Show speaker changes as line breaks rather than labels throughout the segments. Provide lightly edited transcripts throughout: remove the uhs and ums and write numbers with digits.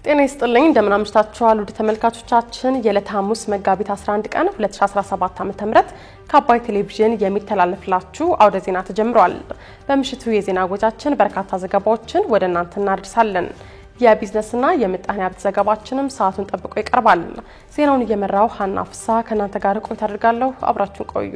ጤና ይስጥልኝ እንደምን አምሽታችኋል ውድ ተመልካቾቻችን የዕለተ ሐሙስ መጋቢት 11 ቀን 2017 ዓ.ም ከአባይ ቴሌቪዥን የሚተላለፍላችሁ አውደ ዜና ተጀምሯል። በምሽቱ የዜና ወጃችን በርካታ ዘገባዎችን ወደ እናንተ እናደርሳለን። የቢዝነስና የምጣኔ ሀብት ዘገባችንም ሰዓቱን ጠብቆ ይቀርባል። ዜናውን እየመራው ሀና ፍሳ ከናንተ ጋር ቆይታ አድርጋለሁ። አብራችሁን ቆዩ።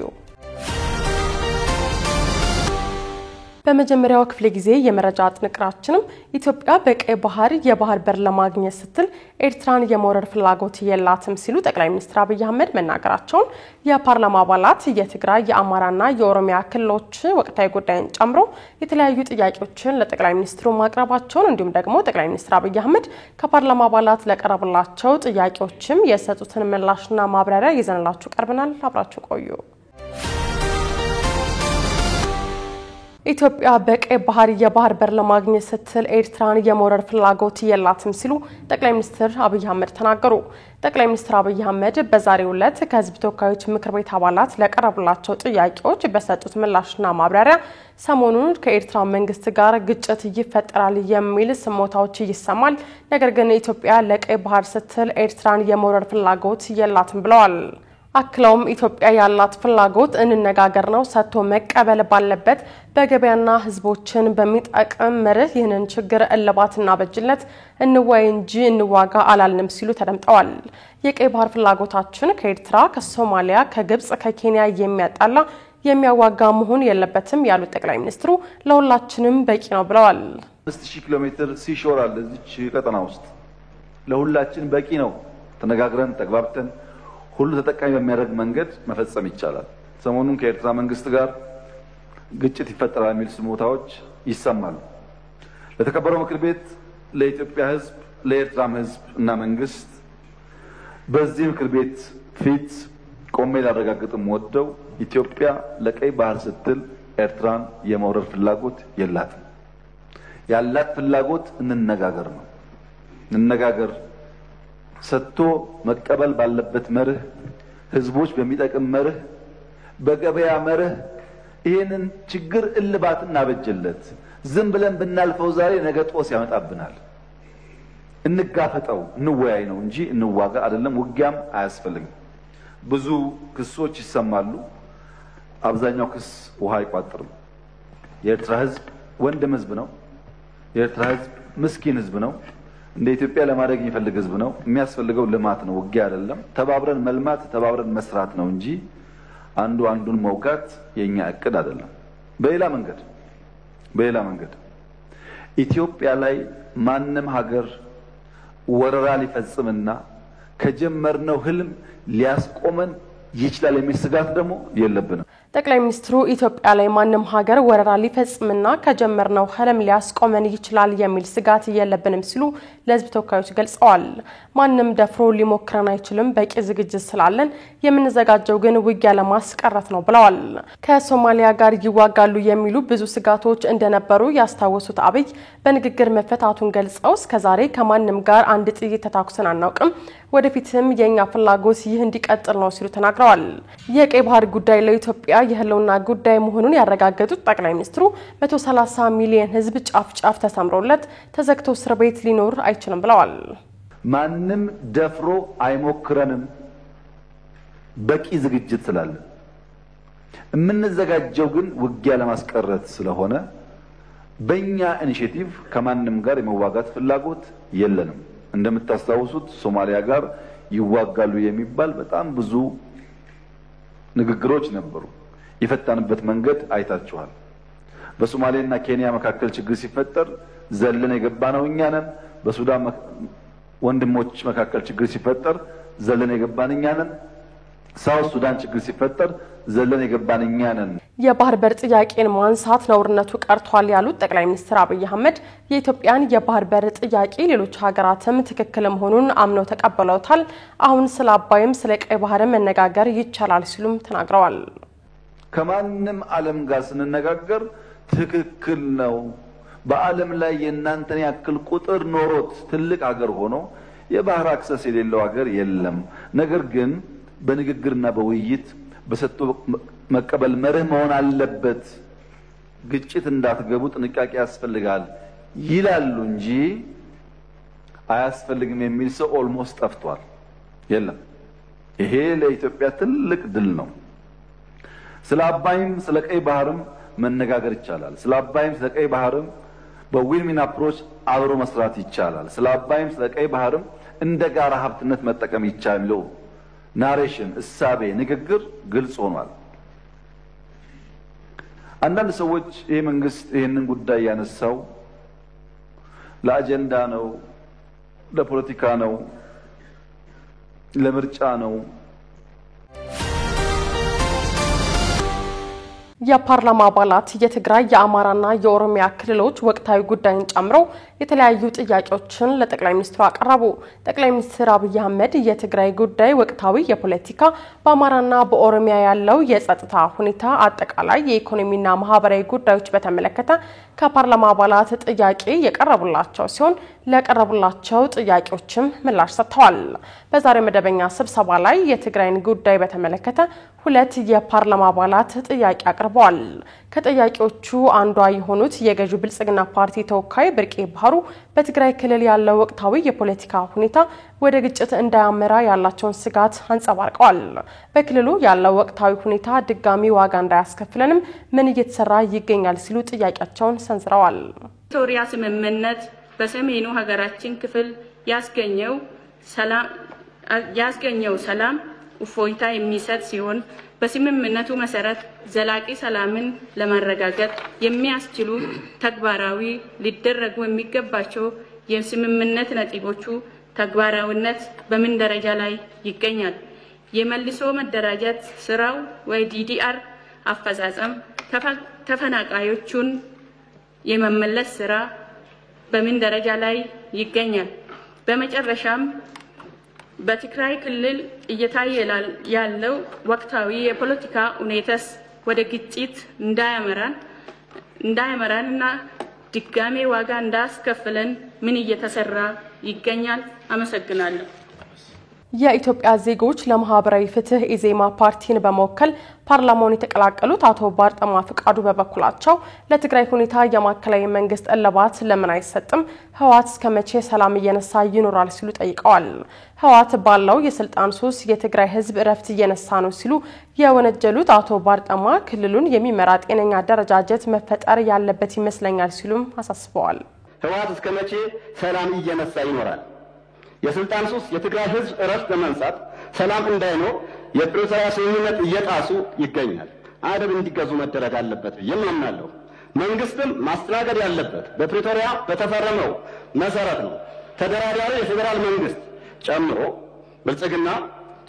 በመጀመሪያው ክፍለ ጊዜ የመረጃ ጥንቅራችንም ኢትዮጵያ በቀይ ባህር የባህር በር ለማግኘት ስትል ኤርትራን የመውረር ፍላጎት የላትም ሲሉ ጠቅላይ ሚኒስትር አብይ አህመድ መናገራቸውን የፓርላማ አባላት የትግራይ የአማራና የኦሮሚያ ክልሎች ወቅታዊ ጉዳይን ጨምሮ የተለያዩ ጥያቄዎችን ለጠቅላይ ሚኒስትሩ ማቅረባቸውን እንዲሁም ደግሞ ጠቅላይ ሚኒስትር አብይ አህመድ ከፓርላማ አባላት ለቀረቡላቸው ጥያቄዎችም የሰጡትን ምላሽና ማብራሪያ ይዘንላችሁ ቀርበናል። አብራችሁ ቆዩ። ኢትዮጵያ በቀይ ባህር የባህር በር ለማግኘት ስትል ኤርትራን የመውረር ፍላጎት የላትም ሲሉ ጠቅላይ ሚኒስትር አብይ አህመድ ተናገሩ። ጠቅላይ ሚኒስትር አብይ አህመድ በዛሬው ዕለት ከህዝብ ተወካዮች ምክር ቤት አባላት ለቀረቡላቸው ጥያቄዎች በሰጡት ምላሽና ማብራሪያ ሰሞኑን ከኤርትራ መንግስት ጋር ግጭት ይፈጠራል የሚል ስሞታዎች ይሰማል፣ ነገር ግን ኢትዮጵያ ለቀይ ባህር ስትል ኤርትራን የመውረር ፍላጎት የላትም ብለዋል። አክለውም ኢትዮጵያ ያላት ፍላጎት እንነጋገር ነው፣ ሰጥቶ መቀበል ባለበት በገበያና ህዝቦችን በሚጠቅም መርህ ይህንን ችግር እልባትና በጅለት እንወያይ እንጂ እንዋጋ አላልንም ሲሉ ተደምጠዋል። የቀይ ባህር ፍላጎታችን ከኤርትራ፣ ከሶማሊያ፣ ከግብጽ፣ ከኬንያ የሚያጣላ የሚያዋጋ መሆን የለበትም ያሉት ጠቅላይ ሚኒስትሩ ለሁላችንም በቂ ነው ብለዋል።
5000 ኪሎ ሜትር ሲሾር አለ እዚች ቀጠና ውስጥ ለሁላችን በቂ ነው። ተነጋግረን ተግባብተን ሁሉ ተጠቃሚ በሚያደርግ መንገድ መፈጸም ይቻላል። ሰሞኑን ከኤርትራ መንግስት ጋር ግጭት ይፈጠራል የሚል ስሞታዎች ይሰማሉ። ለተከበረው ምክር ቤት፣ ለኢትዮጵያ ህዝብ፣ ለኤርትራም ህዝብ እና መንግስት በዚህ ምክር ቤት ፊት ቆሜ ላረጋግጥም ወደው ኢትዮጵያ ለቀይ ባህር ስትል ኤርትራን የመውረር ፍላጎት የላትም። ያላት ፍላጎት እንነጋገር ነው። እንነጋገር ሰጥቶ መቀበል ባለበት መርህ፣ ህዝቦች በሚጠቅም መርህ፣ በገበያ መርህ ይሄንን ችግር እልባት እናበጀለት። ዝም ብለን ብናልፈው ዛሬ ነገ ጦስ ያመጣብናል። እንጋፈጠው፣ እንወያይ ነው እንጂ እንዋጋ አይደለም። ውጊያም አያስፈልግም። ብዙ ክሶች ይሰማሉ። አብዛኛው ክስ ውሃ አይቋጥርም። የኤርትራ ህዝብ ወንድም ህዝብ ነው። የኤርትራ ህዝብ ምስኪን ህዝብ ነው። እንደ ኢትዮጵያ ለማድረግ የሚፈልግ ህዝብ ነው። የሚያስፈልገው ልማት ነው፣ ውጊያ አይደለም። ተባብረን መልማት፣ ተባብረን መስራት ነው እንጂ አንዱ አንዱን መውጋት የኛ እቅድ አይደለም። በሌላ መንገድ ኢትዮጵያ ላይ ማንም ሀገር ወረራ ሊፈጽምና ከጀመርነው ህልም ሊያስቆመን ይችላል የሚል ስጋት ደግሞ የለብንም።
ጠቅላይ ሚኒስትሩ ኢትዮጵያ ላይ ማንም ሀገር ወረራ ሊፈጽምና ከጀመርነው ህልም ሊያስቆመን ይችላል የሚል ስጋት የለብንም ሲሉ ለህዝብ ተወካዮች ገልጸዋል። ማንም ደፍሮ ሊሞክረን አይችልም፣ በቂ ዝግጅት ስላለን የምንዘጋጀው ግን ውጊያ ለማስቀረት ነው ብለዋል። ከሶማሊያ ጋር ይዋጋሉ የሚሉ ብዙ ስጋቶች እንደነበሩ ያስታወሱት አብይ በንግግር መፈታቱን ገልጸው እስከዛሬ ከማንም ጋር አንድ ጥይት ተታኩሰን አናውቅም፣ ወደፊትም የኛ ፍላጎት ይህ እንዲቀጥል ነው ሲሉ ተናግረዋል። የቀይ ባህር ጉዳይ ለኢትዮጵያ የህልውና ጉዳይ መሆኑን ያረጋገጡት ጠቅላይ ሚኒስትሩ 130 ሚሊዮን ህዝብ ጫፍ ተሰምሮለት ተዘግቶ እስር ቤት ሊኖር አይችልም ብለዋል።
ማንም ደፍሮ አይሞክረንም፣ በቂ ዝግጅት ስላለ የምንዘጋጀው ግን ውጊያ ለማስቀረት ስለሆነ በእኛ ኢኒሼቲቭ ከማንም ጋር የመዋጋት ፍላጎት የለንም። እንደምታስታውሱት ሶማሊያ ጋር ይዋጋሉ የሚባል በጣም ብዙ ንግግሮች ነበሩ። የፈታንበት መንገድ አይታችኋል። በሶማሊያና ኬንያ መካከል ችግር ሲፈጠር ዘለን የገባነው እኛ ነን። በሱዳን ወንድሞች መካከል ችግር ሲፈጠር ዘለን የገባን እኛ ነን። ሳውዝ ሱዳን ችግር ሲፈጠር ዘለን የገባን እኛ ነን።
የባህር በር ጥያቄን ማንሳት ነውርነቱ ቀርቷል ያሉት ጠቅላይ ሚኒስትር አብይ አህመድ የኢትዮጵያን የባህር በር ጥያቄ ሌሎች ሀገራትም ትክክል መሆኑን አምነው ተቀበለውታል። አሁን ስለ አባይም ስለ ቀይ ባህርም መነጋገር ይቻላል ሲሉም ተናግረዋል።
ከማንም ዓለም ጋር ስንነጋገር ትክክል ነው። በዓለም ላይ የእናንተን ያክል ቁጥር ኖሮት ትልቅ ሀገር ሆኖ የባህር አክሰስ የሌለው ሀገር የለም። ነገር ግን በንግግርና በውይይት በሰጥቶ መቀበል መርህ መሆን አለበት። ግጭት እንዳትገቡ ጥንቃቄ ያስፈልጋል ይላሉ እንጂ አያስፈልግም የሚል ሰው ኦልሞስት ጠፍቷል። የለም። ይሄ ለኢትዮጵያ ትልቅ ድል ነው። ስለ አባይም ስለ ቀይ ባህርም መነጋገር ይቻላል። ስለ አባይም ስለ ቀይ ባህርም በዊን-ዊን አፕሮች አብሮ መስራት ይቻላል። ስለ አባይም ስለ ቀይ ባህርም እንደ ጋራ ሀብትነት መጠቀም ይቻላል። ናሬሽን እሳቤ ንግግር ግልጽ ሆኗል። አንዳንድ ሰዎች ይሄ መንግስት ይሄንን ጉዳይ ያነሳው ለአጀንዳ ነው፣ ለፖለቲካ ነው፣ ለምርጫ ነው።
የፓርላማ አባላት የትግራይ የአማራና የኦሮሚያ ክልሎች ወቅታዊ ጉዳይን ጨምሮ የተለያዩ ጥያቄዎችን ለጠቅላይ ሚኒስትሩ አቀረቡ። ጠቅላይ ሚኒስትር አብይ አህመድ የትግራይ ጉዳይ ወቅታዊ የፖለቲካ በአማራና በኦሮሚያ ያለው የጸጥታ ሁኔታ አጠቃላይ የኢኮኖሚና ማህበራዊ ጉዳዮች በተመለከተ ከፓርላማ አባላት ጥያቄ የቀረቡላቸው ሲሆን ለቀረቡላቸው ጥያቄዎችም ምላሽ ሰጥተዋል። በዛሬ መደበኛ ስብሰባ ላይ የትግራይን ጉዳይ በተመለከተ ሁለት የፓርላማ አባላት ጥያቄ አቅርበዋል። ከጥያቄዎቹ አንዷ የሆኑት የገዢው ብልጽግና ፓርቲ ተወካይ ብርቄ ባህሩ በትግራይ ክልል ያለው ወቅታዊ የፖለቲካ ሁኔታ ወደ ግጭት እንዳያመራ ያላቸውን ስጋት አንጸባርቀዋል። በክልሉ ያለው ወቅታዊ ሁኔታ ድጋሚ ዋጋ እንዳያስከፍለንም ምን እየተሰራ ይገኛል ሲሉ ጥያቄያቸውን ሰንዝረዋል።
ፕሪቶሪያ ስምምነት በሰሜኑ ሀገራችን ክፍል ያስገኘው ሰላም እፎይታ የሚሰጥ ሲሆን በስምምነቱ መሰረት ዘላቂ ሰላምን ለማረጋገጥ የሚያስችሉ ተግባራዊ ሊደረጉ የሚገባቸው የስምምነት ነጥቦቹ ተግባራዊነት በምን ደረጃ ላይ ይገኛል? የመልሶ መደራጀት ስራው ወይ ዲዲአር አፈጻጸም፣ ተፈናቃዮቹን የመመለስ ስራ በምን ደረጃ ላይ ይገኛል? በመጨረሻም በትግራይ ክልል እየታየ ያለው ወቅታዊ የፖለቲካ ሁኔታስ ወደ ግጭት እንዳያመራንና ድጋሜ ዋጋ እንዳያስከፍለን ምን እየተሰራ ይገኛል? አመሰግናለሁ።
የኢትዮጵያ ዜጎች ለማህበራዊ ፍትህ ኢዜማ ፓርቲን በመወከል ፓርላማውን የተቀላቀሉት አቶ ባርጠማ ፍቃዱ በበኩላቸው ለትግራይ ሁኔታ የማዕከላዊ መንግስት እልባት ለምን አይሰጥም? ህወሓት እስከመቼ ሰላም እየነሳ ይኖራል ሲሉ ጠይቀዋል። ህወሓት ባለው የስልጣን ሱስ የትግራይ ህዝብ እረፍት እየነሳ ነው ሲሉ የወነጀሉት አቶ ባርጠማ ክልሉን የሚመራ ጤነኛ አደረጃጀት መፈጠር ያለበት ይመስለኛል ሲሉም አሳስበዋል።
ህወሓት እስከመቼ ሰላም እየነሳ ይኖራል? የስልጣን ሱስ የትግራይ ህዝብ እረፍት በመንሳት ሰላም እንዳይኖር የፕሪቶሪያ ስምምነት እየጣሱ ይገኛል። አደብ እንዲገዙ መደረግ አለበት ብዬ አምናለሁ። መንግስትም ማስተናገድ ያለበት በፕሪቶሪያ በተፈረመው መሰረት ነው። ተደራዳሪ የፌዴራል መንግስት ጨምሮ ብልጽግና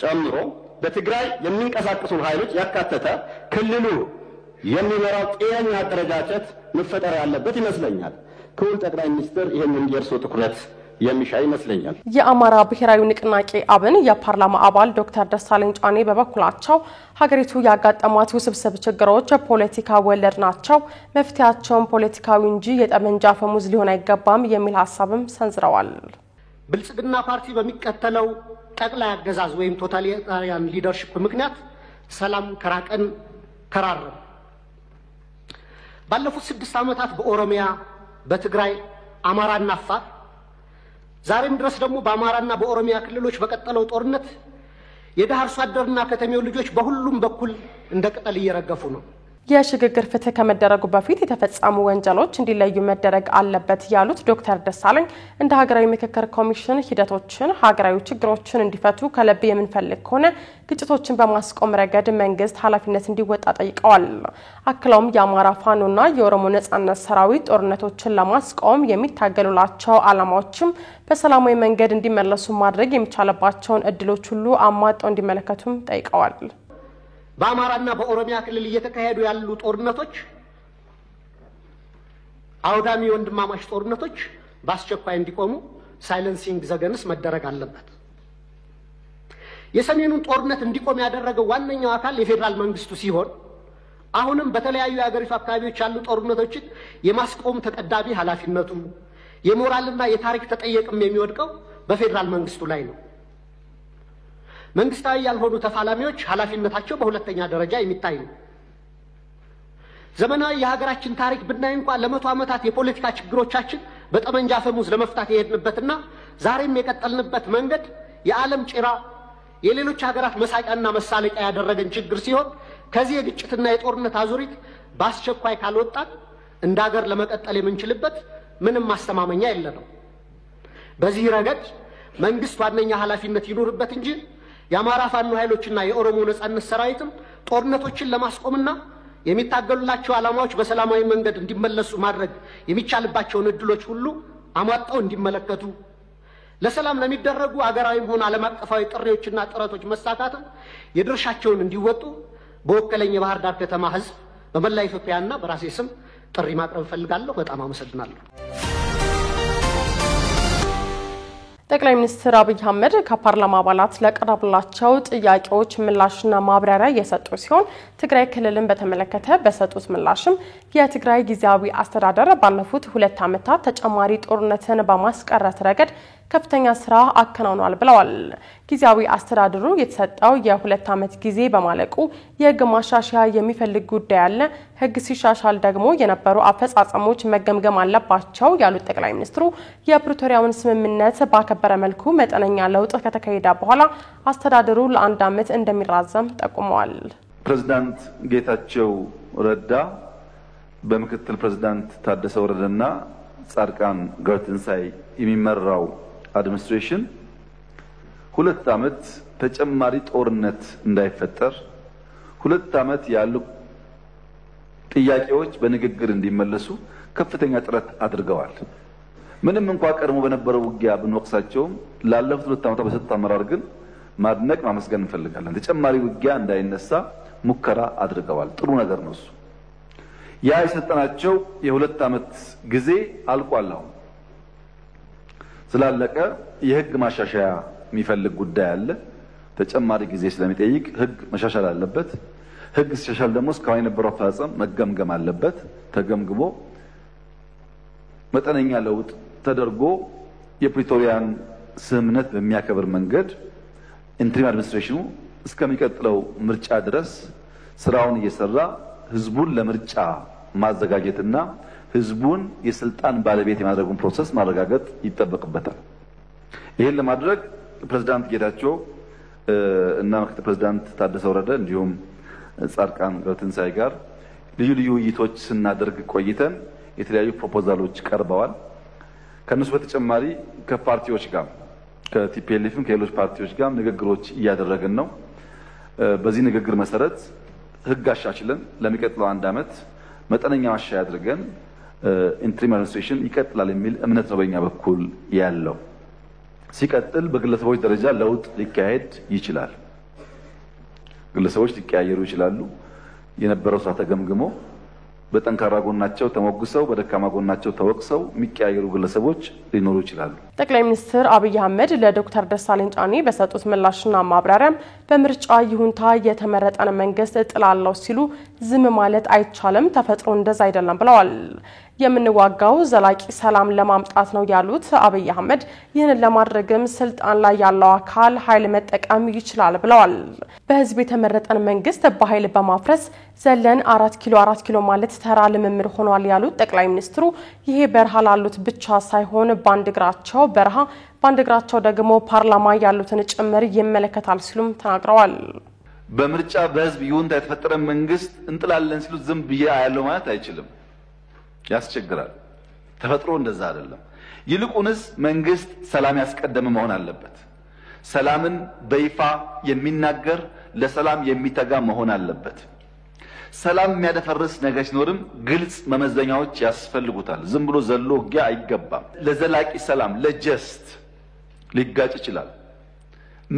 ጨምሮ በትግራይ የሚንቀሳቀሱ ኃይሎች ያካተተ ክልሉ የሚመራው ጤነኛ አደረጃጀት መፈጠር ያለበት ይመስለኛል። ክቡር ጠቅላይ ሚኒስትር ይህንን የእርስዎ ትኩረት የሚሻ ይመስለኛል።
የአማራ ብሔራዊ ንቅናቄ አብን የፓርላማ አባል ዶክተር ደሳለኝ ጫኔ በበኩላቸው ሀገሪቱ ያጋጠሟት ውስብስብ ችግሮች ፖለቲካ ወለድ ናቸው፣ መፍትሄያቸውም ፖለቲካዊ እንጂ የጠመንጃ አፈሙዝ ሊሆን አይገባም የሚል ሀሳብም ሰንዝረዋል።
ብልጽግና ፓርቲ በሚከተለው ጠቅላይ አገዛዝ ወይም ቶታሊታሪያን ሊደርሺፕ ምክንያት ሰላም ከራቀን ከራረም ባለፉት 6 ዓመታት በኦሮሚያ በትግራይ አማራና አፋር ዛሬም ድረስ ደግሞ በአማራና በኦሮሚያ ክልሎች በቀጠለው ጦርነት የደሃ አርሶ አደርና ከተሜው ልጆች በሁሉም በኩል እንደ ቅጠል እየረገፉ ነው።
የሽግግር ፍትህ ከመደረጉ በፊት የተፈጸሙ ወንጀሎች እንዲለዩ መደረግ አለበት ያሉት ዶክተር ደሳለኝ እንደ ሀገራዊ ምክክር ኮሚሽን ሂደቶችን ሀገራዊ ችግሮችን እንዲፈቱ ከልብ የምንፈልግ ከሆነ ግጭቶችን በማስቆም ረገድ መንግስት ኃላፊነት እንዲወጣ ጠይቀዋል። አክለውም የአማራ ፋኖና የኦሮሞ ነጻነት ሰራዊት ጦርነቶችን ለማስቆም የሚታገሉላቸው ዓላማዎችም በሰላማዊ መንገድ እንዲመለሱ ማድረግ የሚቻልባቸውን እድሎች ሁሉ አሟጠው እንዲመለከቱም ጠይቀዋል።
በአማራና በኦሮሚያ ክልል እየተካሄዱ ያሉ ጦርነቶች አውዳሚ ወንድማማች ጦርነቶች በአስቸኳይ እንዲቆሙ ሳይለንሲንግ ዘገንስ መደረግ አለበት። የሰሜኑን ጦርነት እንዲቆም ያደረገው ዋነኛው አካል የፌዴራል መንግስቱ ሲሆን አሁንም በተለያዩ የሀገሪቱ አካባቢዎች ያሉ ጦርነቶችን የማስቆም ተቀዳሚ ኃላፊነቱ የሞራልና የታሪክ ተጠየቅም የሚወድቀው በፌዴራል መንግስቱ ላይ ነው። መንግስታዊ ያልሆኑ ተፋላሚዎች ኃላፊነታቸው በሁለተኛ ደረጃ የሚታይ ነው። ዘመናዊ የሀገራችን ታሪክ ብናይ እንኳን ለመቶ ዓመታት የፖለቲካ ችግሮቻችን በጠመንጃ አፈሙዝ ለመፍታት የሄድንበትና ዛሬም የቀጠልንበት መንገድ የዓለም ጭራ የሌሎች ሀገራት መሳቂያና መሳለቂያ ያደረገን ችግር ሲሆን ከዚህ የግጭትና የጦርነት አዙሪት በአስቸኳይ ካልወጣን እንደ ሀገር ለመቀጠል የምንችልበት ምንም ማስተማመኛ የለንም። በዚህ ረገድ መንግስት ዋነኛ ኃላፊነት ይኖርበት እንጂ የአማራ ፋኖ ኃይሎችና የኦሮሞ ነጻነት ሰራዊትም ጦርነቶችን ለማስቆምና የሚታገሉላቸው ዓላማዎች በሰላማዊ መንገድ እንዲመለሱ ማድረግ የሚቻልባቸውን እድሎች ሁሉ አሟጣው እንዲመለከቱ ለሰላም ለሚደረጉ አገራዊም ሆነ ዓለም አቀፋዊ ጥሪዎችና ጥረቶች መሳካትም የድርሻቸውን እንዲወጡ በወከለኝ የባህር ዳር ከተማ ህዝብ በመላ ኢትዮጵያና በራሴ ስም ጥሪ ማቅረብ ፈልጋለሁ። በጣም አመሰግናለሁ።
ጠቅላይ ሚኒስትር አብይ አህመድ ከፓርላማ አባላት ለቀረቡላቸው ጥያቄዎች ምላሽና ማብራሪያ የሰጡ ሲሆን ትግራይ ክልልን በተመለከተ በሰጡት ምላሽም የትግራይ ጊዜያዊ አስተዳደር ባለፉት 2 ዓመታት ተጨማሪ ጦርነትን በማስቀረት ረገድ ከፍተኛ ስራ አከናውኗል ብለዋል። ጊዜያዊ አስተዳደሩ የተሰጠው የ2 ዓመት ጊዜ በማለቁ የህግ ማሻሻያ የሚፈልግ ጉዳይ አለ። ህግ ሲሻሻል ደግሞ የነበሩ አፈጻጸሞች መገምገም አለባቸው ያሉት ጠቅላይ ሚኒስትሩ የፕሪቶሪያውን ስምምነት ባከበረ መልኩ መጠነኛ ለውጥ ከተካሄደ በኋላ አስተዳደሩ ለ1 ዓመት እንደሚራዘም ጠቁመዋል።
ፕሬዝዳንት ጌታቸው ረዳ በምክትል ፕሬዝዳንት ታደሰ ወረደና ጻድቃን ገብረትንሳኤ የሚመራው አድሚኒስትሬሽን 2 ዓመት ተጨማሪ ጦርነት እንዳይፈጠር 2 ዓመት ያሉ ጥያቄዎች በንግግር እንዲመለሱ ከፍተኛ ጥረት አድርገዋል። ምንም እንኳን ቀድሞ በነበረው ውጊያ ብንወቅሳቸውም ላለፉት 2 ዓመታት በሰጡት አመራር ግን ማድነቅ ማመስገን እንፈልጋለን። ተጨማሪ ውጊያ እንዳይነሳ ሙከራ አድርገዋል። ጥሩ ነገር ነው እሱ። ያ የሰጠናቸው የ2 ዓመት ጊዜ አልቋል። አሁን ስላለቀ የህግ ማሻሻያ የሚፈልግ ጉዳይ አለ። ተጨማሪ ጊዜ ስለሚጠይቅ ህግ መሻሻል አለበት። ህግ ሲሻሻል ደግሞ እስካሁን የነበረው አፈጻጸም መገምገም አለበት። ተገምግሞ መጠነኛ ለውጥ ተደርጎ የፕሪቶሪያን ስምምነት በሚያከብር መንገድ ኢንትሪም አድሚኒስትሬሽኑ እስከሚቀጥለው ምርጫ ድረስ ስራውን እየሰራ ህዝቡን ለምርጫ ማዘጋጀትና ህዝቡን የስልጣን ባለቤት የማድረጉን ፕሮሰስ ማረጋገጥ ይጠበቅበታል። ይሄን ለማድረግ ፕሬዝዳንት ጌታቸው እና ምክትል ፕሬዝዳንት ታደሰ ወረደ እንዲሁም ጻድቃን ገብረትንሳኤ ጋር ልዩ ውይይቶች ስናደርግ ቆይተን የተለያዩ ፕሮፖዛሎች ቀርበዋል። ከነሱ በተጨማሪ ከፓርቲዎች ጋር ከቲፒኤልኤፍም ከሌሎች ፓርቲዎች ጋር ንግግሮች እያደረግን ነው። በዚህ ንግግር መሰረት ህግ አሻሽለን ለሚቀጥለው 1 ዓመት መጠነኛ ማሻሻያ አድርገን ኢንትሪም አድሚኒስትሬሽን ይቀጥላል የሚል እምነት ነው በእኛ በኩል ያለው። ሲቀጥል በግለሰቦች ደረጃ ለውጥ ሊካሄድ ይችላል። ግለሰቦች ሊቀያየሩ ይችላሉ። የነበረው ስራ ተገምግሞ በጠንካራ ጎናቸው ተሞግሰው በደካማ ጎናቸው ተወቅሰው የሚቀያየሩ ግለሰቦች ሊኖሩ ይችላሉ።
ጠቅላይ ሚኒስትር አብይ አህመድ ለዶክተር ደሳለኝ ጫኔ በሰጡት ምላሽና ማብራሪያም በምርጫ ይሁንታ የተመረጠን መንግስት እጥላለሁ ሲሉ ዝም ማለት አይቻልም፣ ተፈጥሮ እንደዛ አይደለም ብለዋል። የምንዋጋው ዘላቂ ሰላም ለማምጣት ነው ያሉት አብይ አህመድ ይህንን ለማድረግም ስልጣን ላይ ያለው አካል ኃይል መጠቀም ይችላል ብለዋል። በህዝብ የተመረጠን መንግስት በኃይል በማፍረስ ዘለን 4 ኪሎ ማለት ተራ ልምምድ ሆኗል ያሉት ጠቅላይ ሚኒስትሩ ይሄ በረሃ ላሉት ብቻ ሳይሆን ባንድ እግራቸው በረሃ ባንድ እግራቸው ደግሞ ፓርላማ ያሉትን ጭምር ይመለከታል ሲሉም ተናግረዋል።
በምርጫ በህዝብ ይሁንታ የተፈጠረ መንግስት እንጥላለን ሲሉ ዝም ብዬ አያለው ማለት አይችልም። ያስቸግራል። ተፈጥሮ እንደዛ አይደለም። ይልቁንስ መንግስት ሰላም ያስቀደመ መሆን አለበት። ሰላምን በይፋ የሚናገር ለሰላም የሚተጋ መሆን አለበት። ሰላም የሚያደፈርስ ነገር ሲኖርም ግልጽ መመዘኛዎች ያስፈልጉታል። ዝም ብሎ ዘሎ ውጊያ አይገባም። ለዘላቂ ሰላም ለጀስት ሊጋጭ ይችላል።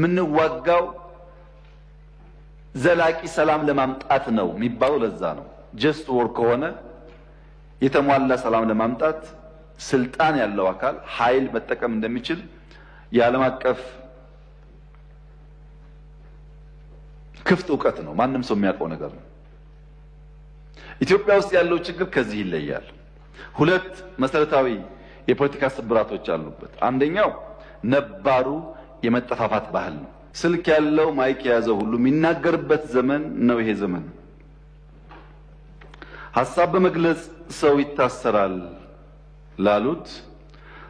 ምንዋጋው ዘላቂ ሰላም ለማምጣት ነው የሚባለው ለዛ ነው። ጀስት ወር ከሆነ የተሟላ ሰላም ለማምጣት ስልጣን ያለው አካል ኃይል መጠቀም እንደሚችል የዓለም አቀፍ ክፍት ዕውቀት ነው። ማንም ሰው የሚያውቀው ነገር ነው። ኢትዮጵያ ውስጥ ያለው ችግር ከዚህ ይለያል። 2 መሰረታዊ የፖለቲካ ስብራቶች አሉበት። አንደኛው ነባሩ የመጠፋፋት ባህል ነው። ስልክ ያለው ማይክ የያዘው ሁሉ የሚናገርበት ዘመን ነው ይሄ ዘመን። ሐሳብ በመግለጽ ሰው ይታሰራል ላሉት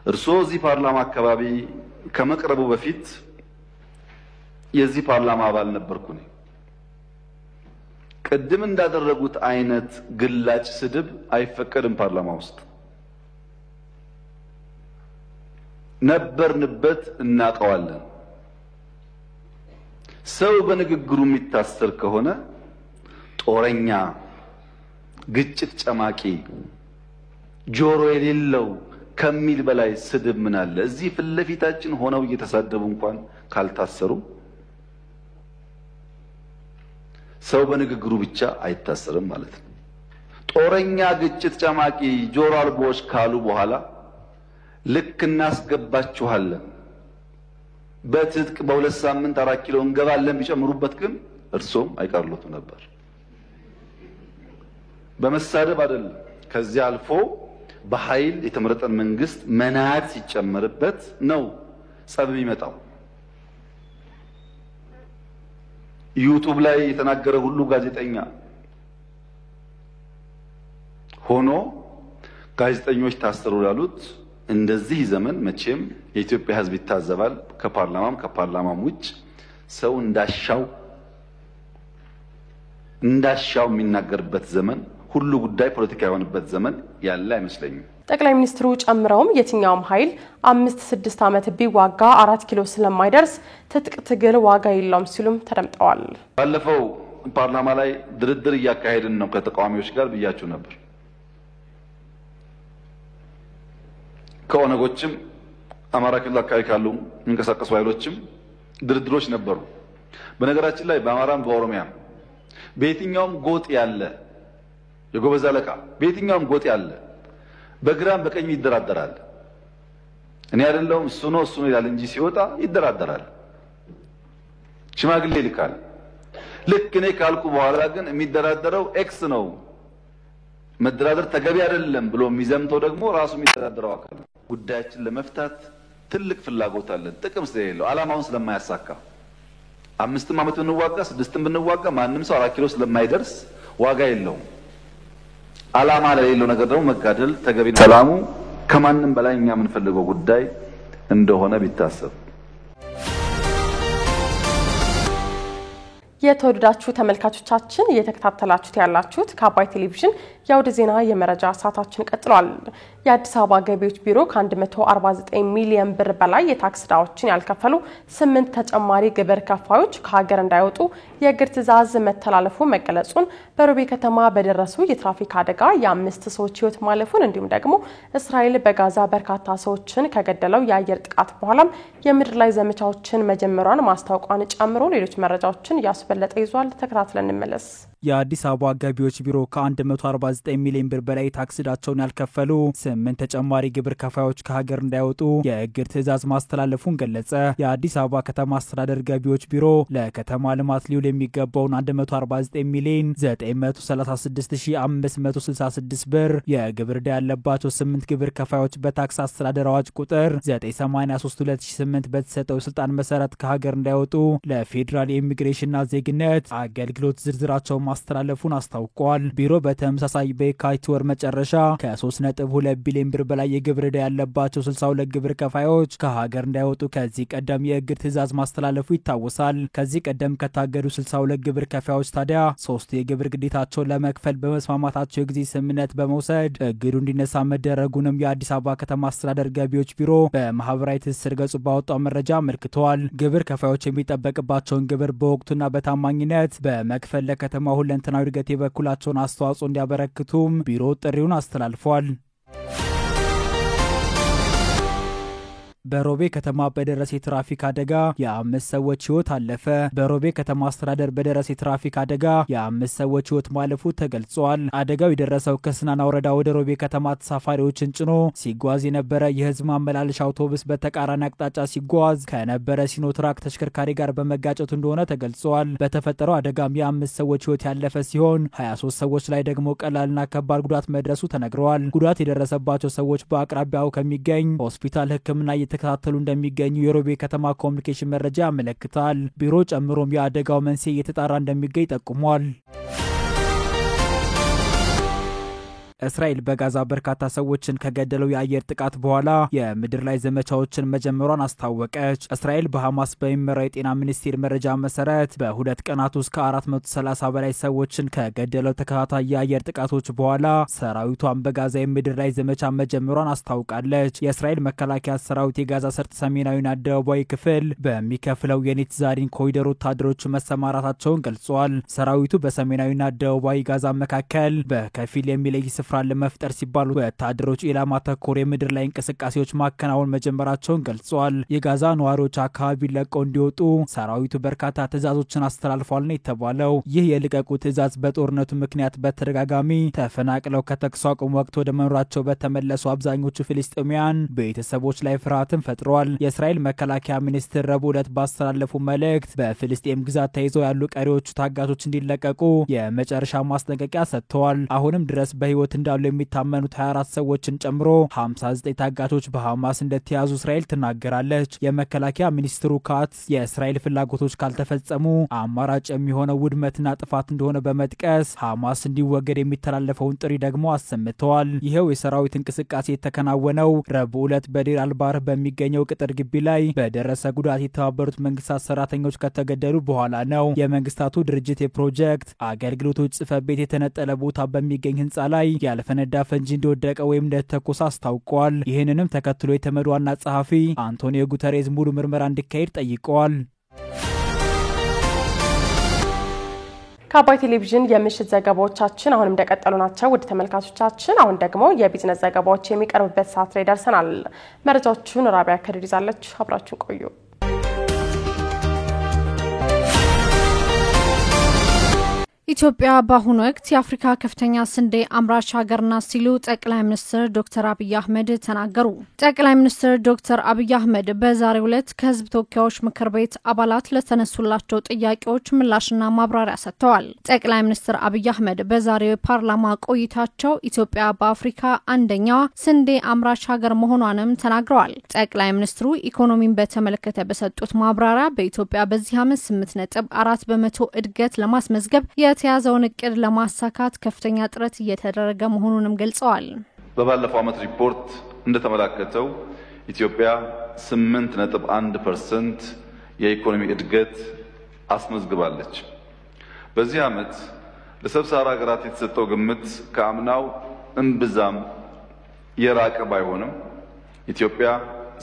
እርስዎ እዚህ ፓርላማ አካባቢ ከመቅረቡ በፊት የዚህ ፓርላማ አባል ነበርኩ ነኝ። ቅድም እንዳደረጉት አይነት ግላጭ ስድብ አይፈቀድም ፓርላማ ውስጥ። ነበርንበት እናቀዋለን። ሰው በንግግሩ የሚታሰር ከሆነ ጦረኛ፣ ግጭት ጨማቂ፣ ጆሮ የሌለው ከሚል በላይ ስድብ ምን አለ? እዚህ ፊት ለፊታችን ሆነው እየተሳደቡ እንኳን ካልታሰሩ ሰው በንግግሩ ብቻ አይታሰርም ማለት ነው። ጦረኛ፣ ግጭት ጨማቂ፣ ጆሮ አልቦች ካሉ በኋላ ልክ እናስገባችኋለን በትጥቅ በ2 ሳምንት 4 ኪሎ እንገባለን ቢጨምሩበት ግን እርሶም አይቀርሉትም ነበር። በመሳደብ አይደለም። ከዚህ አልፎ በኃይል የተመረጠን መንግስት መናት ሲጨመርበት ነው ጸብ የሚመጣው። ዩቲዩብ ላይ የተናገረ ሁሉ ጋዜጠኛ ሆኖ ጋዜጠኞች ታሰሩ ያሉት እንደዚህ ዘመን መቼም የኢትዮጵያ ሕዝብ ይታዘባል። ከፓርላማም ውጭ ሰው እንዳሻው የሚናገርበት ዘመን፣ ሁሉ ጉዳይ ፖለቲካ የሆነበት ዘመን ያለ አይመስለኝም።
ጠቅላይ ሚኒስትሩ ጨምረውም የትኛውም ኃይል 5-6 ዓመት ቢዋጋ 4 ኪሎ ስለማይደርስ ትጥቅ ትግል ዋጋ የለውም ሲሉም ተደምጠዋል።
ባለፈው ፓርላማ ላይ ድርድር እያካሄድን ነው ከተቃዋሚዎች ጋር ብያችሁ ነበር። ከኦነጎችም አማራ ክልል አካባቢ ካሉ የሚንቀሳቀሱ ኃይሎችም ድርድሮች ነበሩ። በነገራችን ላይ በአማራም በኦሮሚያም በየትኛውም ጎጥ ያለ የጎበዝ አለቃ በየትኛውም ጎጥ ያለ በግራም በቀኝ ይደራደራል። እኔ አይደለሁም እሱ ነው ይላል እንጂ ሲወጣ ይደራደራል። ሽማግሌ ይልካል። ልክ እኔ ካልኩ በኋላ ግን የሚደራደረው ኤክስ ነው፣ መደራደር ተገቢ አይደለም ብሎ የሚዘምተው ደግሞ ራሱ የሚደራደረው አካል ነው። ጉዳያችን ለመፍታት ትልቅ ፍላጎት አለን። ጥቅም ስለሌለው ዓላማውን ስለማያሳካ 5 ዓመት ብንዋጋ 6 ብንዋጋ ማንም ሰው 4 ኪሎ ስለማይደርስ ዋጋ የለውም። ዓላማ ለሌለው ነገር ደግሞ መጋደል ተገቢ ነው። ሰላሙ ከማንም በላይ እኛ የምንፈልገው ጉዳይ እንደሆነ ቢታሰብ።
የተወደዳችሁ ተመልካቾቻችን እየተከታተላችሁት ያላችሁት ከአባይ ቴሌቪዥን የአውደ ዜና የመረጃ ሰዓታችን ቀጥሏል። የአዲስ አበባ ገቢዎች ቢሮ ከ149 ሚሊዮን ብር በላይ የታክስ ዕዳዎችን ያልከፈሉ 8 ተጨማሪ ግብር ከፋዮች ከሀገር እንዳይወጡ የእግድ ትዕዛዝ መተላለፉ መገለጹን፣ በሮቤ ከተማ በደረሱ የትራፊክ አደጋ የ5 ሰዎች ሕይወት ማለፉን እንዲሁም ደግሞ እስራኤል በጋዛ በርካታ ሰዎችን ከገደለው የአየር ጥቃት በኋላም የምድር ላይ ዘመቻዎችን መጀመሯን ማስታወቋን ጨምሮ ሌሎች መረጃዎችን ያስበለጠ ይዟል። ተከታትለን እንመለስ።
የአዲስ አበባ ገቢዎች ቢሮ ከ149 ሚሊዮን ብር በላይ ታክስ ዕዳቸውን ያልከፈሉ 8 ተጨማሪ ግብር ከፋዮች ከሀገር እንዳይወጡ የእግድ ትዕዛዝ ማስተላለፉን ገለጸ። የአዲስ አበባ ከተማ አስተዳደር ገቢዎች ቢሮ ለከተማ ልማት ሊውል የሚገባውን 149 ሚሊዮን 936566 ብር የግብር ዕዳ ያለባቸው 8 ግብር ከፋዮች በታክስ አስተዳደር አዋጅ ቁጥር 983/2008 በተሰጠው ስልጣን መሰረት ከሀገር እንዳይወጡ ለፌዴራል የኢሚግሬሽንና ዜግነት አገልግሎት ዝርዝራቸው ማስተላለፉን አስታውቋል። ቢሮ በተመሳሳይ በየካቲት ወር መጨረሻ ከ3.2 ቢሊዮን ብር በላይ የግብር ዕዳ ያለባቸው 62 ግብር ከፋዮች ከሀገር እንዳይወጡ ከዚህ ቀደም የእግድ ትዕዛዝ ማስተላለፉ ይታወሳል። ከዚህ ቀደም ከታገዱ 62 ግብር ከፋዮች ታዲያ 3 የግብር ግዴታቸውን ለመክፈል በመስማማታቸው የጊዜ ስምምነት በመውሰድ እግዱ እንዲነሳ መደረጉንም የአዲስ አበባ ከተማ አስተዳደር ገቢዎች ቢሮ በማህበራዊ ትስስር ገጹ ባወጣው መረጃ አመልክተዋል። ግብር ከፋዮች የሚጠበቅባቸውን ግብር በወቅቱና በታማኝነት በመክፈል ለከተማ ሁለንተናዊ እድገት የበኩላቸውን አስተዋጽኦ እንዲያበረክቱም ቢሮ ጥሪውን አስተላልፏል። በሮቤ ከተማ በደረሰ የትራፊክ አደጋ የ5 ሰዎች ሕይወት አለፈ። በሮቤ ከተማ አስተዳደር በደረሰ የትራፊክ አደጋ የ5 ሰዎች ሕይወት ማለፉ ተገልጿል። አደጋው የደረሰው ከስናና ወረዳ ወደ ሮቤ ከተማ ተሳፋሪዎችን ጭኖ ሲጓዝ የነበረ የህዝብ ማመላለሻ አውቶቡስ በተቃራኒ አቅጣጫ ሲጓዝ ከነበረ ሲኖትራክ ተሽከርካሪ ጋር በመጋጨቱ እንደሆነ ተገልጿል። በተፈጠረው አደጋም የ5 ሰዎች ሕይወት ያለፈ ሲሆን 23 ሰዎች ላይ ደግሞ ቀላልና ከባድ ጉዳት መድረሱ ተነግሯል። ጉዳት የደረሰባቸው ሰዎች በአቅራቢያው ከሚገኝ ሆስፒታል ሕክምና ተከታተሉ እንደሚገኙ የሮቤ ከተማ ኮሙኒኬሽን መረጃ ያመለክታል። ቢሮ ጨምሮም የአደጋው መንስኤ እየተጣራ እንደሚገኝ ጠቁሟል። እስራኤል በጋዛ በርካታ ሰዎችን ከገደለው የአየር ጥቃት በኋላ የምድር ላይ ዘመቻዎችን መጀመሯን አስታወቀች። እስራኤል በሐማስ በሚመራው የጤና ሚኒስቴር መረጃ መሰረት በሁለት ቀናት ውስጥ ከ430 በላይ ሰዎችን ከገደለው ተከታታይ የአየር ጥቃቶች በኋላ ሰራዊቷን በጋዛ የምድር ላይ ዘመቻ መጀመሯን አስታውቃለች። የእስራኤል መከላከያ ሰራዊት የጋዛ ሰርጥ ሰሜናዊና ደቡባዊ ክፍል በሚከፍለው የኔትዛሪን ኮሪደር ወታደሮች መሰማራታቸውን ገልጿል። ሰራዊቱ በሰሜናዊና ደቡባዊ ጋዛ መካከል በከፊል የሚለይ ስፍራ ለመፍጠር ሲባል ወታደሮች ኢላማ ተኮር የምድር ላይ እንቅስቃሴዎች ማከናወን መጀመራቸውን ገልጿል። የጋዛ ነዋሪዎች አካባቢ ለቀው እንዲወጡ ሰራዊቱ በርካታ ትዕዛዞችን አስተላልፏል ነው የተባለው። ይህ የልቀቁ ትዕዛዝ በጦርነቱ ምክንያት በተደጋጋሚ ተፈናቅለው ከተኩስ አቁም ወቅት ወደ መኖራቸው በተመለሱ አብዛኞቹ ፍልስጤማውያን ቤተሰቦች ላይ ፍርሃትን ፈጥሯል። የእስራኤል መከላከያ ሚኒስትር ረቡዕ ዕለት ባስተላለፉ መልእክት በፍልስጤም ግዛት ተይዘው ያሉ ቀሪዎቹ ታጋቾች እንዲለቀቁ የመጨረሻ ማስጠንቀቂያ ሰጥተዋል። አሁንም ድረስ በህይወት እንዳሉ የሚታመኑት 24 ሰዎችን ጨምሮ 59 ታጋቾች በሐማስ እንደተያዙ እስራኤል ትናገራለች። የመከላከያ ሚኒስትሩ ካትስ የእስራኤል ፍላጎቶች ካልተፈጸሙ አማራጭ የሚሆነው ውድመትና ጥፋት እንደሆነ በመጥቀስ ሐማስ እንዲወገድ የሚተላለፈውን ጥሪ ደግሞ አሰምተዋል። ይሄው የሰራዊት እንቅስቃሴ የተከናወነው ረቡዕ ዕለት በዴር አልባር በሚገኘው ቅጥር ግቢ ላይ በደረሰ ጉዳት የተባበሩት መንግስታት ሰራተኞች ከተገደሉ በኋላ ነው። የመንግስታቱ ድርጅት የፕሮጀክት አገልግሎቶች ጽሕፈት ቤት የተነጠለ ቦታ በሚገኝ ህንጻ ላይ ያልፈነዳ ፈንጂ እንደወደቀ ወይም እንደተኮሰ አስታውቀዋል። ይህንንም ተከትሎ የተመድ ዋና ጸሐፊ አንቶኒዮ ጉተሬዝ ሙሉ ምርመራ እንዲካሄድ ጠይቀዋል።
ከአባይ ቴሌቪዥን የምሽት ዘገባዎቻችን አሁንም እንደቀጠሉ ናቸው። ውድ ተመልካቾቻችን አሁን ደግሞ የቢዝነስ ዘገባዎች የሚቀርቡበት ሰዓት ላይ ደርሰናል። መረጃዎቹን ራቢያ ከድር ይዛለች። አብራችሁን ቆዩ።
ኢትዮጵያ በአሁኑ ወቅት የአፍሪካ ከፍተኛ ስንዴ አምራች ሀገር ናት ሲሉ ጠቅላይ ሚኒስትር ዶክተር አብይ አህመድ ተናገሩ። ጠቅላይ ሚኒስትር ዶክተር አብይ አህመድ በዛሬው ዕለት ከህዝብ ተወካዮች ምክር ቤት አባላት ለተነሱላቸው ጥያቄዎች ምላሽና ማብራሪያ ሰጥተዋል። ጠቅላይ ሚኒስትር አብይ አህመድ በዛሬው ፓርላማ ቆይታቸው ኢትዮጵያ በአፍሪካ አንደኛዋ ስንዴ አምራች ሀገር መሆኗንም ተናግረዋል። ጠቅላይ ሚኒስትሩ ኢኮኖሚን በተመለከተ በሰጡት ማብራሪያ በኢትዮጵያ በዚህ ዓመት 8.4 በመቶ እድገት ለማስመዝገብ የተያዘውን እቅድ ለማሳካት ከፍተኛ ጥረት እየተደረገ መሆኑንም ገልጸዋል።
በባለፈው ዓመት ሪፖርት እንደተመለከተው ኢትዮጵያ 8.1% የኢኮኖሚ እድገት አስመዝግባለች። በዚህ ዓመት ለሰብሳራ ሀገራት የተሰጠው ግምት ከአምናው እምብዛም የራቀ ባይሆንም ኢትዮጵያ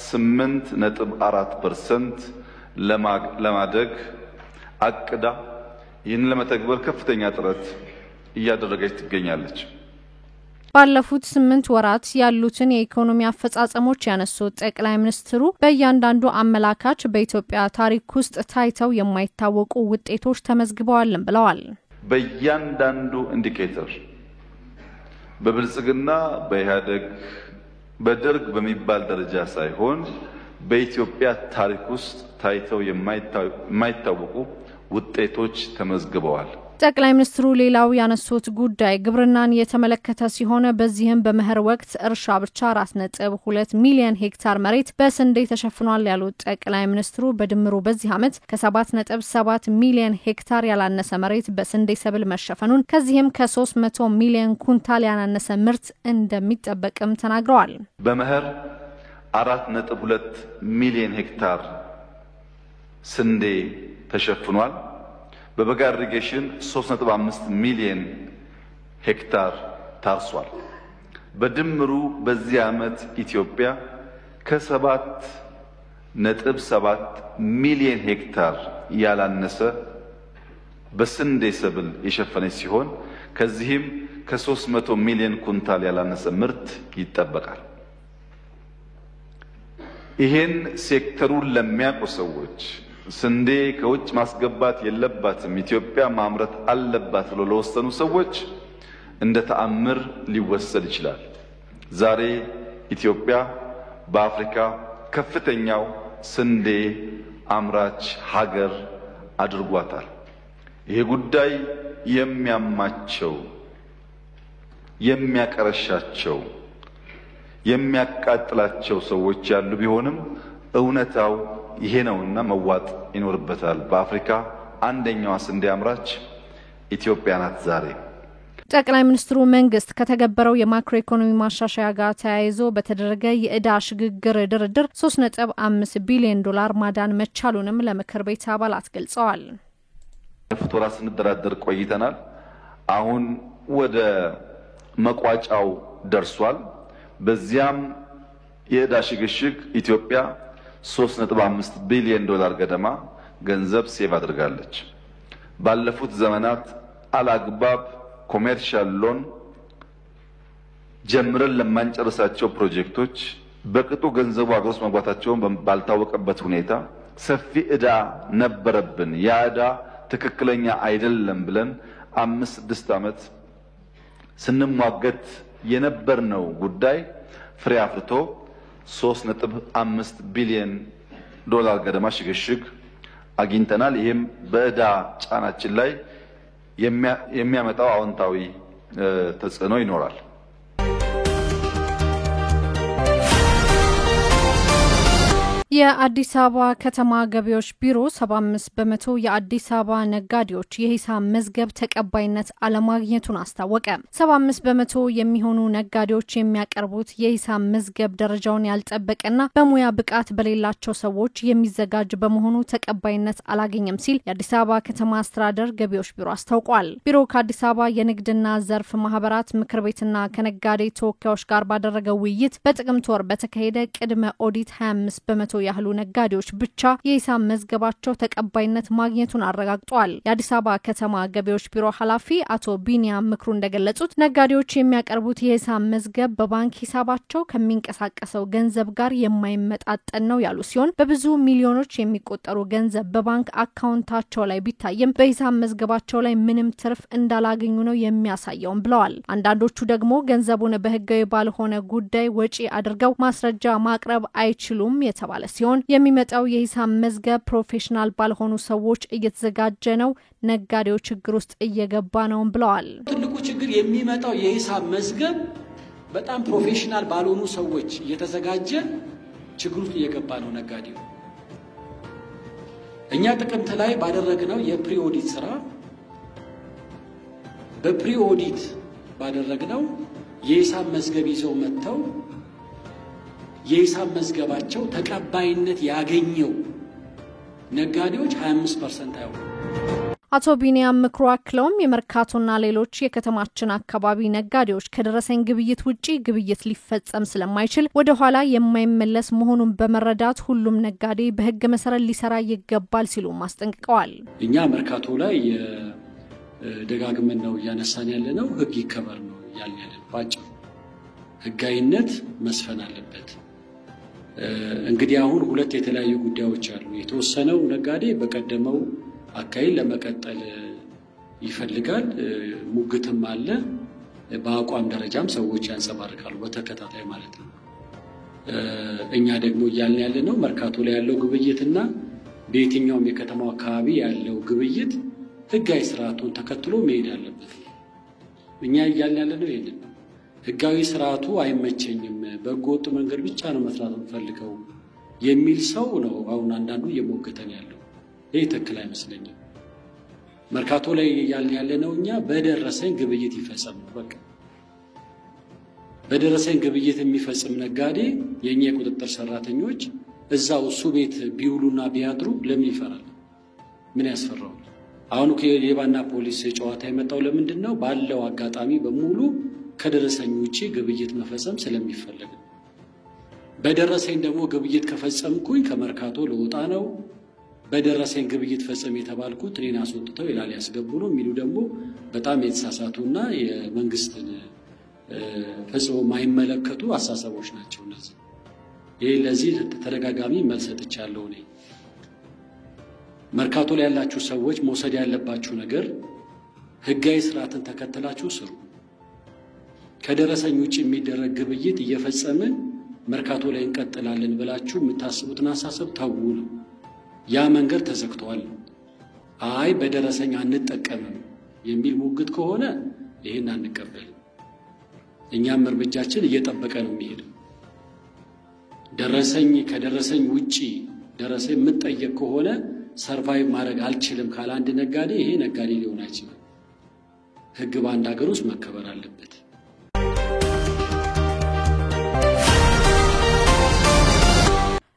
8.4% ለማደግ አቅዳ ይህን ለመተግበር ከፍተኛ ጥረት እያደረገች ትገኛለች።
ባለፉት 8 ወራት ያሉትን የኢኮኖሚ አፈጻጸሞች ያነሱት ጠቅላይ ሚኒስትሩ በእያንዳንዱ አመላካች በኢትዮጵያ ታሪክ ውስጥ ታይተው የማይታወቁ ውጤቶች ተመዝግበዋልም ብለዋል።
በእያንዳንዱ ኢንዲኬተር በብልጽግና በኢህአደግ በደርግ በሚባል ደረጃ ሳይሆን በኢትዮጵያ ታሪክ ውስጥ ታይተው የማይታወቁ ውጤቶች ተመዝግበዋል።
ጠቅላይ ሚኒስትሩ ሌላው ያነሱት ጉዳይ ግብርናን የተመለከተ ሲሆን በዚህም በመኸር ወቅት እርሻ ብቻ 4.2 ሚሊዮን ሄክታር መሬት በስንዴ ተሸፍኗል ያሉት ጠቅላይ ሚኒስትሩ በድምሩ በዚህ ዓመት ከ7.7 ሚሊዮን ሄክታር ያላነሰ መሬት በስንዴ ሰብል መሸፈኑን ከዚህም ከ300 ሚሊዮን ኩንታል ያላነሰ ምርት እንደሚጠበቅም ተናግረዋል።
በመኸር 4.2 ሚሊዮን ሄክታር ስንዴ ተሸፍኗል። በበጋ ኢሪጌሽን 3.5 ሚሊዮን ሄክታር ታርሷል። በድምሩ በዚህ ዓመት ኢትዮጵያ ከ7.7 ሚሊዮን ሄክታር ያላነሰ በስንዴ ሰብል የሸፈነች ሲሆን ከዚህም ከ300 ሚሊዮን ኩንታል ያላነሰ ምርት ይጠበቃል። ይሄን ሴክተሩን ለሚያውቁ ሰዎች ስንዴ ከውጭ ማስገባት የለባትም ኢትዮጵያ ማምረት አለባት ብሎ ለወሰኑ ሰዎች እንደ ተአምር ሊወሰድ ይችላል። ዛሬ ኢትዮጵያ በአፍሪካ ከፍተኛው ስንዴ አምራች ሀገር አድርጓታል። ይሄ ጉዳይ የሚያማቸው፣ የሚያቀረሻቸው፣ የሚያቃጥላቸው ሰዎች ያሉ ቢሆንም እውነታው ይሄ ነውና መዋጥ ይኖርበታል። በአፍሪካ አንደኛዋ ስንዴ አምራች ኢትዮጵያ ናት ዛሬ።
ጠቅላይ ሚኒስትሩ መንግስት ከተገበረው የማክሮ ኢኮኖሚ ማሻሻያ ጋር ተያይዞ በተደረገ የዕዳ ሽግግር ድርድር 3.5 ቢሊዮን ዶላር ማዳን መቻሉንም ለምክር ቤት አባላት ገልጸዋል።
ፍቶራ ስንደራደር ቆይተናል። አሁን ወደ መቋጫው ደርሷል። በዚያም የዕዳ ሽግሽግ ኢትዮጵያ 3.5 ቢሊዮን ዶላር ገደማ ገንዘብ ሴቭ አድርጋለች። ባለፉት ዘመናት አላግባብ ኮሜርሻል ሎን ጀምረን ለማንጨርሳቸው ፕሮጀክቶች በቅጡ ገንዘቡ አገር ውስጥ መግባታቸውን ባልታወቀበት ሁኔታ ሰፊ ዕዳ ነበረብን። ያ ዕዳ ትክክለኛ አይደለም ብለን 5-6 ዓመት ስንሟገት የነበርነው ጉዳይ ፍሬ አፍርቶ 3.5 ቢሊዮን ዶላር ገደማ ሽግሽግ አግኝተናል። ይህም በዕዳ ጫናችን ላይ የሚያመጣው አዎንታዊ ተጽዕኖ ይኖራል።
የአዲስ አበባ ከተማ ገቢዎች ቢሮ 75% የአዲስ አበባ ነጋዴዎች የሂሳብ መዝገብ ተቀባይነት አለማግኘቱን አስታወቀ። 75% የሚሆኑ ነጋዴዎች የሚያቀርቡት የሂሳብ መዝገብ ደረጃውን ያልጠበቀና በሙያ ብቃት በሌላቸው ሰዎች የሚዘጋጅ በመሆኑ ተቀባይነት አላገኘም ሲል የአዲስ አበባ ከተማ አስተዳደር ገቢዎች ቢሮ አስታውቋል። ቢሮው ከአዲስ አበባ የንግድና ዘርፍ ማህበራት ምክር ቤትና ከነጋዴ ተወካዮች ጋር ባደረገው ውይይት በጥቅምት ወር በተካሄደ ቅድመ ኦዲት 25% ያህሉ ነጋዴዎች ብቻ የሂሳብ መዝገባቸው ተቀባይነት ማግኘቱን አረጋግጧል። የአዲስ አበባ ከተማ ገቢዎች ቢሮ ኃላፊ አቶ ቢኒያም ምክሩ እንደገለጹት ነጋዴዎች የሚያቀርቡት የሂሳብ መዝገብ በባንክ ሂሳባቸው ከሚንቀሳቀሰው ገንዘብ ጋር የማይመጣጠን ነው ያሉ ሲሆን በብዙ ሚሊዮኖች የሚቆጠሩ ገንዘብ በባንክ አካውንታቸው ላይ ቢታይም በሂሳብ መዝገባቸው ላይ ምንም ትርፍ እንዳላገኙ ነው የሚያሳየውም ብለዋል። አንዳንዶቹ ደግሞ ገንዘቡን በህጋዊ ባልሆነ ጉዳይ ወጪ አድርገው ማስረጃ ማቅረብ አይችሉም የተባለ ሲሆን የሚመጣው የሂሳብ መዝገብ ፕሮፌሽናል ባልሆኑ ሰዎች እየተዘጋጀ ነው፣ ነጋዴው ችግር ውስጥ እየገባ ነው ብለዋል።
ትልቁ ችግር የሚመጣው የሂሳብ መዝገብ በጣም ፕሮፌሽናል ባልሆኑ ሰዎች እየተዘጋጀ ችግር ውስጥ እየገባ ነው ነጋዴው። እኛ ጥቅምት ላይ ባደረግነው የፕሪ ኦዲት ስራ በፕሪ ኦዲት ባደረግነው የሂሳብ መዝገብ ይዘው መጥተው የሂሳብ መዝገባቸው ተቀባይነት ያገኘው ነጋዴዎች 25% አይሆኑ።
አቶ ቢኒያም ምክሩ አክለውም የመርካቶና ሌሎች የከተማችን አካባቢ ነጋዴዎች ከደረሰኝ ግብይት ውጪ ግብይት ሊፈጸም ስለማይችል ወደ ኋላ የማይመለስ መሆኑን በመረዳት ሁሉም ነጋዴ በህግ መሰረት ሊሰራ ይገባል ሲሉ ማስጠንቅቀዋል።
እኛ መርካቶ ላይ ደጋግመን ነው ያነሳን ያለነው ህግ ይከበር ነው ያልያለን ባጭሩ ህጋዊነት መስፈን አለበት። እንግዲህ አሁን ሁለት የተለያዩ ጉዳዮች አሉ። የተወሰነው ነጋዴ በቀደመው አካይል ለመቀጠል ይፈልጋል፣ ሙግትም አለ፣ በአቋም ደረጃም ሰዎች ያንጸባርቃሉ በተከታታይ ማለት ነው። እኛ ደግሞ እያልን ያለነው መርካቶ ላይ ያለው ግብይትና በየትኛውም የከተማው አካባቢ ያለው ግብይት ህጋዊ ስርዓቱን ተከትሎ መሄድ አለበት። እኛ እያልን ያለነው ይሄንን ነው። ህጋዊ ስርዓቱ አይመቸኝም፣ በጎጥ መንገድ ብቻ ነው መስራት ፈልገው የሚል ሰው ነው አሁን አንዳንዱ እየሞገተን ያለው። ይሄ ትክክል አይመስለኝም። መርካቶ ላይ ያለነው እኛ በደረሰኝ ግብይት ይፈጸም በቃ በደረሰኝ ግብይት የሚፈጽም ነጋዴ የኛ የቁጥጥር ሰራተኞች እዛው እሱ ቤት ቢውሉና ቢያድሩ ለምን ይፈራል? ምን ያስፈራው? አሁን የባና ፖሊስ ጨዋታ የመጣው ለምንድነው? ባለው አጋጣሚ በሙሉ ከደረሰኝ ውጪ ግብይት መፈጸም ስለሚፈልግ። በደረሰኝ ደግሞ ግብይት ከፈጸምኩኝ ከመርካቶ ለወጣ ነው፣ በደረሰኝ ግብይት ፈጸም የተባልኩት እኔን አስወጥተው ይላል ያስገቡ ነው የሚሉ ደግሞ በጣም የተሳሳቱና የመንግስትን ፈጽሞ ማይመለከቱ አሳሰቦች ናቸው እነዚህ። ይሄ ለዚህ ተደጋጋሚ መልስ ሰጥቻለሁ እኔ። መርካቶ ላይ ያላችሁ ሰዎች መውሰድ ያለባችሁ ነገር ህጋዊ ስርዓትን ተከትላችሁ ስሩ። ከደረሰኝ ውጪ የሚደረግ ግብይት እየፈጸምን መርካቶ ላይ እንቀጥላለን ብላችሁ የምታስቡትን አሳሰብ ተው ነው። ያ መንገድ ተዘግቷል። አይ በደረሰኝ አንጠቀምም የሚል ሙግት ከሆነ ይሄን አንቀበልም። እኛም እርምጃችን እየጠበቀ ነው የሚሄደው። ደረሰኝ ከደረሰኝ ውጪ ደረሰኝ የምትጠየቅ ከሆነ ሰርቫይቭ ማድረግ አልችልም ካለ አንድ ነጋዴ ይሄ ነጋዴ ሊሆን አይችልም። ህግ በአንድ ሀገር ውስጥ መከበር አለበት።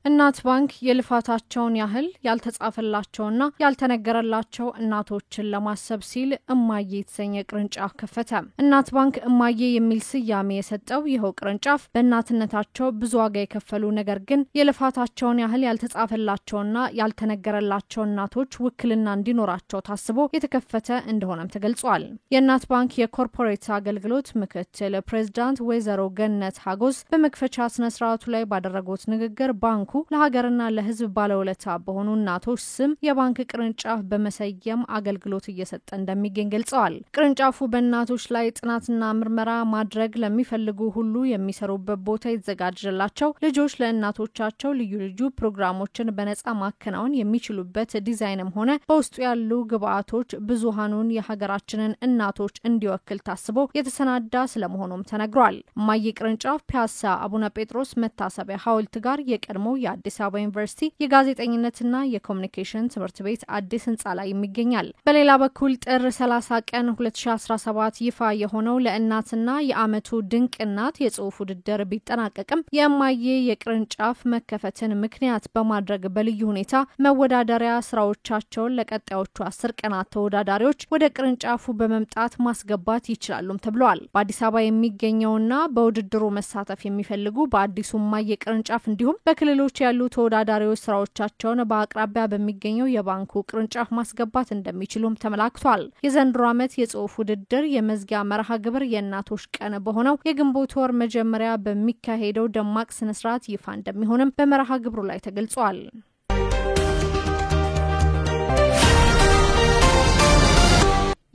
እናት ባንክ የልፋታቸውን ያህል ያልተጻፈላቸውና ያልተነገረላቸው እናቶችን ለማሰብ ሲል እማዬ የተሰኘ ቅርንጫፍ ከፈተ። እናት ባንክ እማዬ የሚል ስያሜ የሰጠው ይኸው ቅርንጫፍ በእናትነታቸው ብዙ ዋጋ የከፈሉ ነገር ግን የልፋታቸውን ያህል ያልተጻፈላቸውና ያልተነገረላቸው እናቶች ውክልና እንዲኖራቸው ታስቦ የተከፈተ እንደሆነም ተገልጿል። የእናት ባንክ የኮርፖሬት አገልግሎት ምክትል ፕሬዝዳንት ወይዘሮ ገነት ሀጎስ በመክፈቻ ስነ ስርዓቱ ላይ ባደረጉት ንግግር ባንኩ ለሀገርና ለሕዝብ ባለውለታ በሆኑ እናቶች ስም የባንክ ቅርንጫፍ በመሰየም አገልግሎት እየሰጠ እንደሚገኝ ገልጸዋል። ቅርንጫፉ በእናቶች ላይ ጥናትና ምርመራ ማድረግ ለሚፈልጉ ሁሉ የሚሰሩበት ቦታ የተዘጋጀላቸው ልጆች ለእናቶቻቸው ልዩ ፕሮግራሞችን በነጻ ማከናወን የሚችሉበት ዲዛይንም ሆነ በውስጡ ያሉ ግብአቶች ብዙሃኑን የሀገራችንን እናቶች እንዲወክል ታስቦ የተሰናዳ ስለመሆኑም ተነግሯል። እማዬ ቅርንጫፍ ፒያሳ አቡነ ጴጥሮስ መታሰቢያ ሐውልት ጋር የቀድሞ የአዲስ አበባ ዩኒቨርሲቲ የጋዜጠኝነትና የኮሙኒኬሽን ትምህርት ቤት አዲስ ህንጻ ላይ ይገኛል። በሌላ በኩል ጥር 30 ቀን 2017 ይፋ የሆነው ለእናትና የአመቱ ድንቅ እናት የጽሑፍ ውድድር ቢጠናቀቅም የእማዬ የቅርንጫፍ መከፈትን ምክንያት በማድረግ በልዩ ሁኔታ መወዳደሪያ ስራዎቻቸውን ለቀጣዮቹ 10 ቀናት ተወዳዳሪዎች ወደ ቅርንጫፉ በመምጣት ማስገባት ይችላሉም ተብሏል። በአዲስ አበባ የሚገኘውና በውድድሩ መሳተፍ የሚፈልጉ በአዲሱ እማዬ ቅርንጫፍ እንዲሁም በክልሎች ያሉ ተወዳዳሪዎች ስራዎቻቸውን በአቅራቢያ በሚገኘው የባንኩ ቅርንጫፍ ማስገባት እንደሚችሉም ተመላክቷል። የዘንድሮ ዓመት የጽሑፍ ውድድር የመዝጊያ መርሃ ግብር የእናቶች ቀን በሆነው የግንቦት ወር መጀመሪያ በሚካሄደው ደማቅ ስነ ስርዓት ይፋ እንደሚሆንም በመርሃ ግብሩ ላይ ተገልጿል።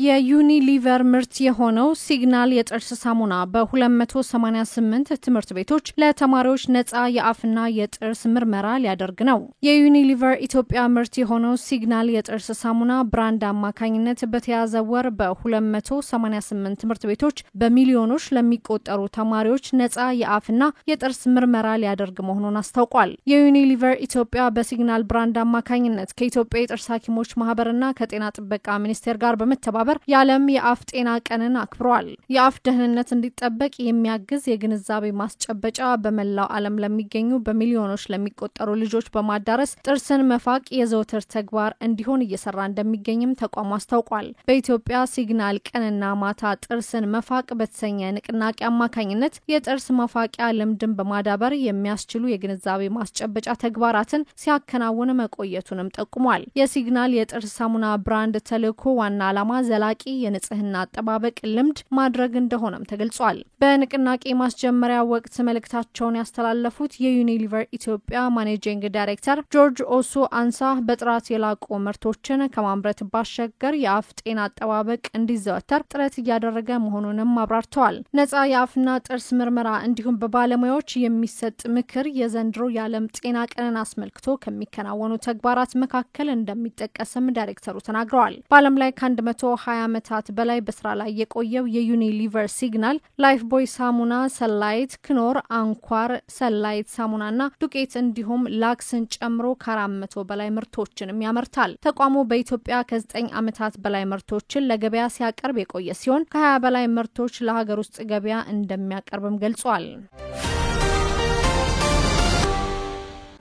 የዩኒሊቨር ምርት የሆነው ሲግናል የጥርስ ሳሙና በ288 ትምህርት ቤቶች ለተማሪዎች ነፃ የአፍና የጥርስ ምርመራ ሊያደርግ ነው። የዩኒሊቨር ኢትዮጵያ ምርት የሆነው ሲግናል የጥርስ ሳሙና ብራንድ አማካኝነት በተያዘ ወር በ288 ትምህርት ቤቶች በሚሊዮኖች ለሚቆጠሩ ተማሪዎች ነፃ የአፍና የጥርስ ምርመራ ሊያደርግ መሆኑን አስታውቋል። የዩኒሊቨር ኢትዮጵያ በሲግናል ብራንድ አማካኝነት ከኢትዮጵያ የጥርስ ሐኪሞች ማህበርና ከጤና ጥበቃ ሚኒስቴር ጋር በመተባበር የዓለም የአፍ ጤና ቀንን አክብሯል። የአፍ ደህንነት እንዲጠበቅ የሚያግዝ የግንዛቤ ማስጨበጫ በመላው ዓለም ለሚገኙ በሚሊዮኖች ለሚቆጠሩ ልጆች በማዳረስ ጥርስን መፋቅ የዘወትር ተግባር እንዲሆን እየሰራ እንደሚገኝም ተቋሙ አስታውቋል። በኢትዮጵያ ሲግናል ቀንና ማታ ጥርስን መፋቅ በተሰኘ ንቅናቄ አማካኝነት የጥርስ መፋቂያ ልምድን በማዳበር የሚያስችሉ የግንዛቤ ማስጨበጫ ተግባራትን ሲያከናውን መቆየቱንም ጠቁሟል። የሲግናል የጥርስ ሳሙና ብራንድ ተልዕኮ ዋና ዓላማ ዘላቂ የንጽህና አጠባበቅ ልምድ ማድረግ እንደሆነም ተገልጿል። በንቅናቄ ማስጀመሪያ ወቅት መልእክታቸውን ያስተላለፉት የዩኒሊቨር ኢትዮጵያ ማኔጂንግ ዳይሬክተር ጆርጅ ኦሱ አንሳ በጥራት የላቁ ምርቶችን ከማምረት ባሻገር የአፍ ጤና አጠባበቅ እንዲዘወተር ጥረት እያደረገ መሆኑንም አብራርተዋል። ነፃ የአፍና ጥርስ ምርመራ እንዲሁም በባለሙያዎች የሚሰጥ ምክር የዘንድሮ የዓለም ጤና ቀንን አስመልክቶ ከሚከናወኑ ተግባራት መካከል እንደሚጠቀስም ዳይሬክተሩ ተናግረዋል። በዓለም ላይ ከ120 ዓመታት በላይ በስራ ላይ የቆየው የዩኒሊቨር ሲግናል ላይፍ ቦይ ሳሙና፣ ሰላይት፣ ክኖር፣ አንኳር፣ ሰላይት ሳሙናና ዱቄት እንዲሁም ላክስን ጨምሮ ከ400 በላይ ምርቶችንም ያመርታል። ተቋሙ በኢትዮጵያ ከ9 ዓመታት በላይ ምርቶችን ለገበያ ሲያቀርብ የቆየ ሲሆን ከ20 በላይ ምርቶች ለሀገር ውስጥ ገበያ እንደሚያቀርብም ገልጿል።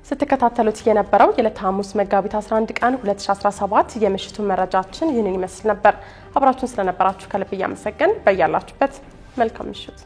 ስትከታተሉት የነበረው የዕለተ ሐሙስ መጋቢት 11 ቀን 2017 የምሽቱ መረጃችን ይህንን ይመስል ነበር። አብራችሁን ስለነበራችሁ ከልብ እያመሰገን በያላችሁበት መልካም ምሽት